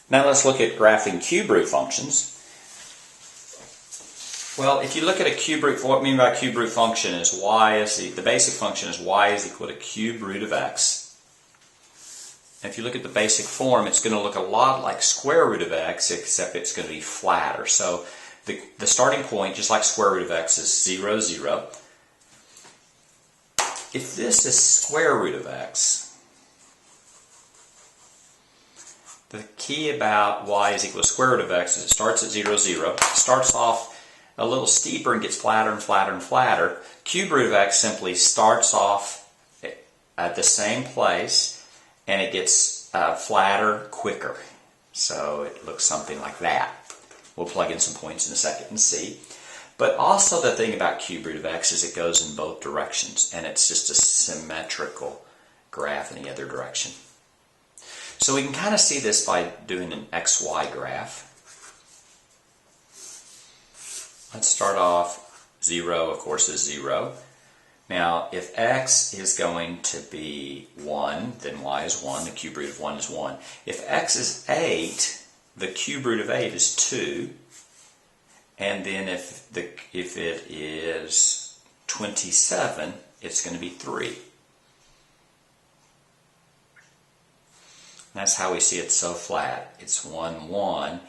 Now let's look at graphing cube root functions. Well, if you look at a cube root, what I mean by cube root function is the basic function is y is equal to cube root of x. And if you look at the basic form, it's going to look a lot like square root of x, except it's going to be flatter. So the starting point, just like square root of x, is 0, 0. If this is square root of x, the key about y is equal to square root of x is it starts at 0, 0. It starts off a little steeper and gets flatter and flatter and flatter. Cube root of x simply starts off at the same place and it gets flatter quicker. So it looks something like that. We'll plug in some points in a second and see. But also the thing about cube root of x is it goes in both directions and it's just a symmetrical graph in the other direction. So we can kind of see this by doing an xy graph. Let's start off 0, of course, is 0. Now, if x is going to be 1, then y is 1. The cube root of 1 is 1. If x is 8, the cube root of 8 is 2. And then if it is 27, it's going to be 3. That's how we see it so flat. It's 1, 1,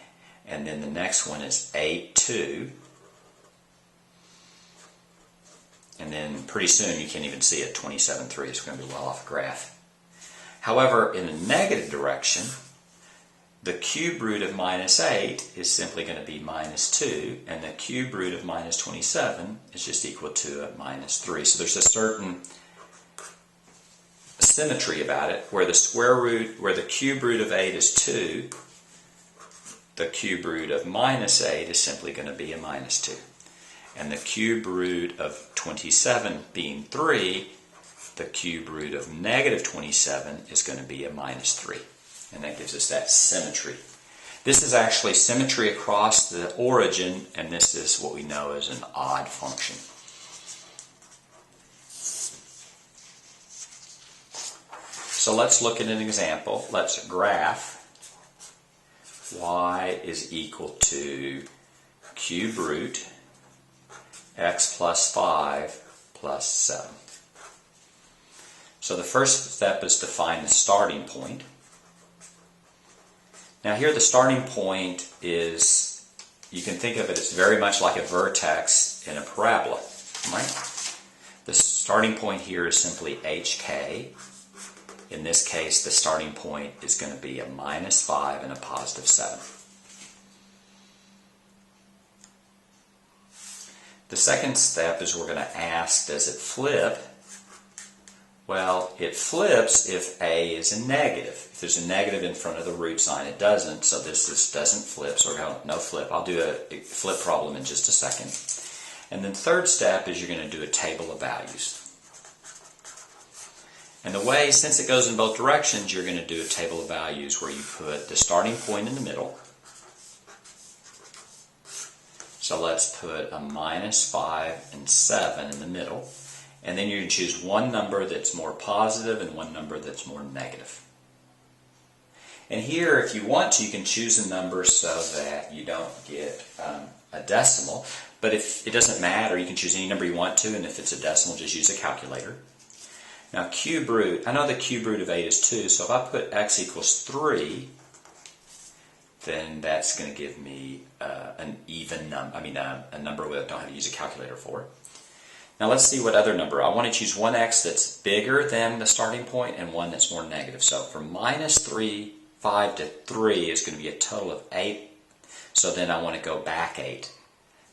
and then the next one is 8, 2. And then pretty soon you can't even see it, 27, 3. It's going to be well off the graph. However, in a negative direction, the cube root of minus 8 is simply going to be minus 2, and the cube root of minus 27 is just equal to a minus 3. So there's a certain symmetry about it, where the cube root of 8 is 2, the cube root of minus 8 is simply going to be a minus 2. And the cube root of 27 being 3, the cube root of negative 27 is going to be a minus 3. And that gives us that symmetry. This is actually symmetry across the origin, and this is what we know as an odd function. So let's look at an example. Let's graph y is equal to cube root x plus 5 plus 7. So the first step is to find the starting point. Now here the starting point is, you can think of it as very much like a vertex in a parabola, right? The starting point here is simply hk. In this case, the starting point is going to be a minus 5 and a positive 7. The second step is we're going to ask, does it flip? Well, it flips if a is a negative. If there's a negative in front of the root sign, it doesn't, so this doesn't flip, so no flip. I'll do a flip problem in just a second. And then third step is you're going to do a table of values. And the way, since it goes in both directions, you're going to do a table of values where you put the starting point in the middle. So let's put a minus 5 and 7 in the middle. And then you can choose one number that's more positive and one number that's more negative. And here, if you want to, you can choose a number so that you don't get a decimal. But if it doesn't matter, you can choose any number you want to, and if it's a decimal, just use a calculator. Now cube root, I know the cube root of 8 is 2, so if I put x equals 3, then that's going to give me an even number, a number we don't have to use a calculator for. Now let's see what other number. I want to choose one x that's bigger than the starting point and one that's more negative. So from minus 5 to 3 is going to be a total of 8. So then I want to go back 8.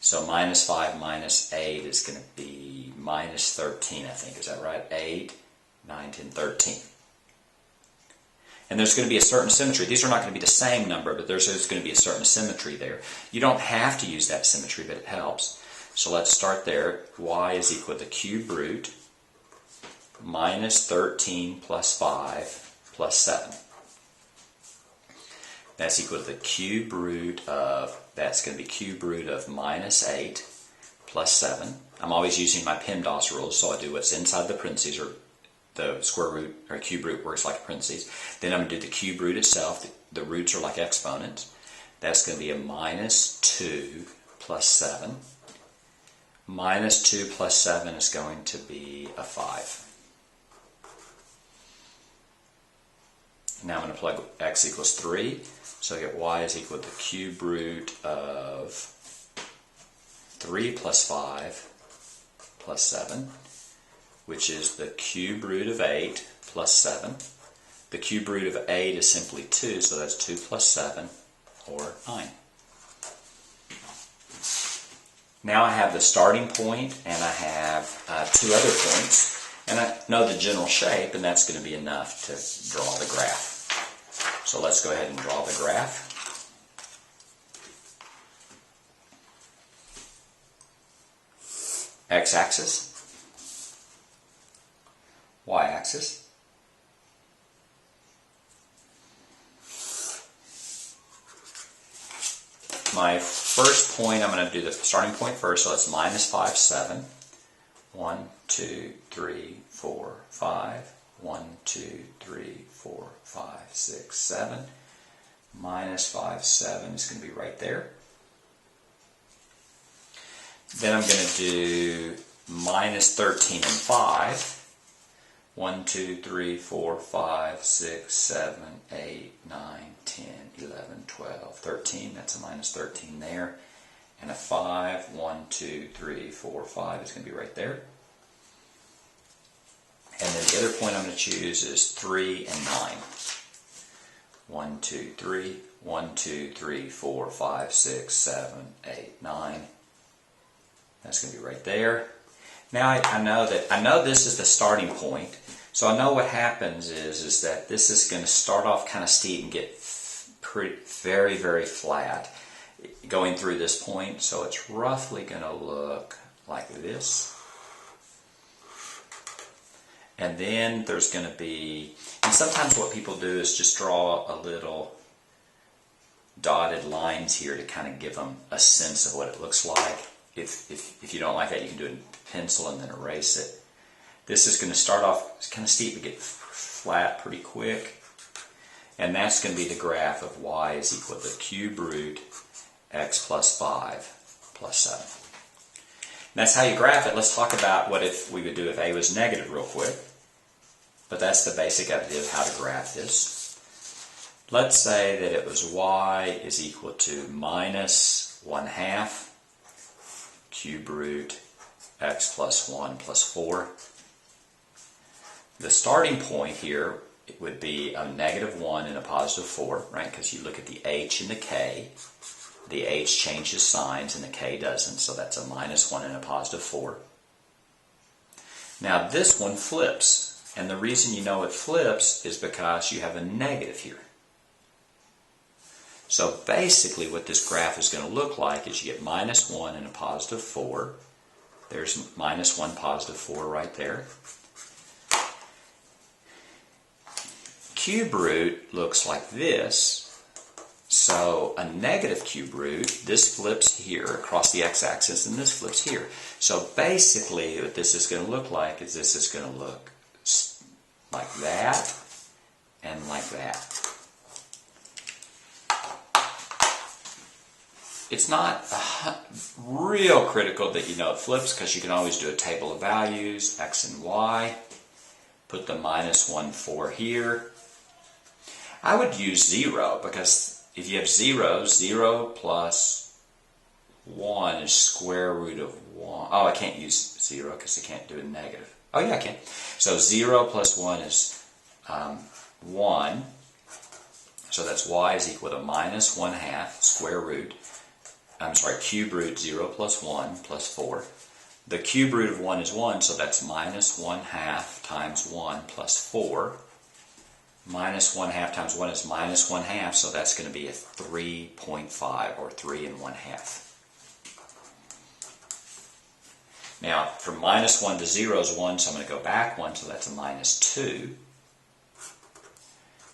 So minus 5 minus 8 is going to be minus 13, I think. Is that right? 8, 9, 10, 13. And there's going to be a certain symmetry. These are not going to be the same number, but there's going to be a certain symmetry there. You don't have to use that symmetry, but it helps. So let's start there. Y is equal to cube root minus 13 plus 5 plus 7. That's equal to the cube root of, that's going to be cube root of minus 8 plus 7. I'm always using my PEMDAS rules, so I do what's inside the parentheses or the square root or cube root works like parentheses. Then I'm going to do the cube root itself. The roots are like exponents. That's going to be a minus 2 plus 7. Minus 2 plus 7 is going to be a 5. Now I'm going to plug x equals 3. So I get y is equal to the cube root of 3 plus 5 plus 7, which is the cube root of 8 plus 7. The cube root of 8 is simply 2, so that's 2 plus 7, or 9. Now I have the starting point, and I have 2 other points, and I know the general shape, and that's going to be enough to draw the graph. So let's go ahead and draw the graph. X-axis, y-axis, my first point, I'm going to do the starting point first, so that's minus 5, 7. 1, 2, 3, 4, 5. 1, 2, 3, 4, 5, 6, 7. Minus 5, 7 is going to be right there. Then I'm going to do minus 13 and 5. 1, 2, 3, 4, 5, 6, 7, 8, 9, 10, 11, 12, 13. That's a minus 13 there. And a 5, 1, 2, 3, 4, 5 is going to be right there. And then the other point I'm going to choose is 3 and 9. 1, 2, 3. 1, 2, 3, 4, 5, 6, 7, 8, 9. That's going to be right there. Now I know this is the starting point, so I know what happens is that this is going to start off kind of steep and get very, very flat going through this point. So it's roughly going to look like this. And then there's going to be, and sometimes what people do is just draw a little dotted lines here to kind of give them a sense of what it looks like. If you don't like that, you can do it in pencil and then erase it. This is going to start off kind of steep and get flat pretty quick. And that's going to be the graph of y is equal to cube root x plus 5 plus 7. And that's how you graph it. Let's talk about what if we would do if a was negative real quick. But that's the basic idea of how to graph this. Let's say that it was y is equal to minus 1/2 cube root x plus 1 plus 4. The starting point here, it would be a negative 1 and a positive 4, right? Because you look at the h and the k. The h changes signs and the k doesn't, so that's a minus 1 and a positive 4. Now this one flips, and the reason you know it flips is because you have a negative here. So basically what this graph is going to look like is you get minus 1 and a positive 4. There's minus 1 positive 4 right there. Cube root looks like this. So a negative cube root, this flips here across the x-axis and this flips here. So basically what this is going to look like is this is going to look like that and like that. It's not real critical that you know it flips because you can always do a table of values, x and y. Put the minus 1, 4 here. I would use 0 because if you have 0, 0 plus 1 is square root of 1. Oh, I can't use 0 because I can't do a negative. Oh, yeah, I can. So 0 plus 1 is 1. So that's y is equal to minus 1/2 square root. I'm sorry, cube root 0 plus 1 plus 4. The cube root of 1 is 1, so that's minus 1/2 times 1 plus 4. Minus 1/2 times 1 is minus 1/2, so that's going to be a 3.5 or 3 1/2. Now, from minus 1 to 0 is 1, so I'm going to go back 1, so that's a minus 2.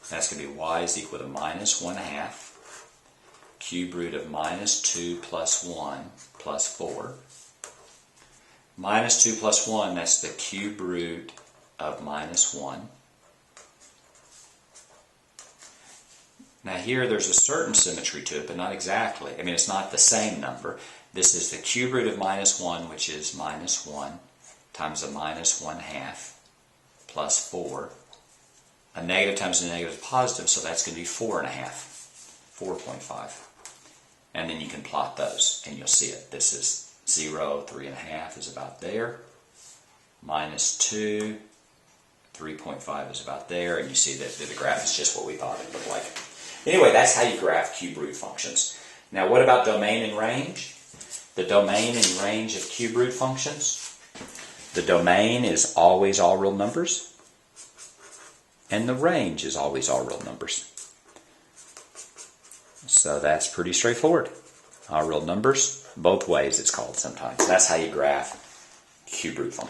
That's going to be y is equal to minus 1/2 cube root of minus 2 plus 1 plus 4. Minus 2 plus 1, that's the cube root of minus 1. Now here there's a certain symmetry to it, but not exactly. I mean, it's not the same number. This is the cube root of minus 1, which is minus 1 times a minus 1/2 plus 4. A negative times a negative is positive, so that's going to be 4.5, 4.5. And then you can plot those, and you'll see it. This is 0, 3.5 is about there. Minus 2, 3.5 is about there, and you see that the graph is just what we thought it looked like. Anyway, that's how you graph cube root functions. Now, what about domain and range? The domain and range of cube root functions. The domain is always all real numbers, and the range is always all real numbers. So that's pretty straightforward. All real numbers, both ways it's called sometimes. That's how you graph cube root functions.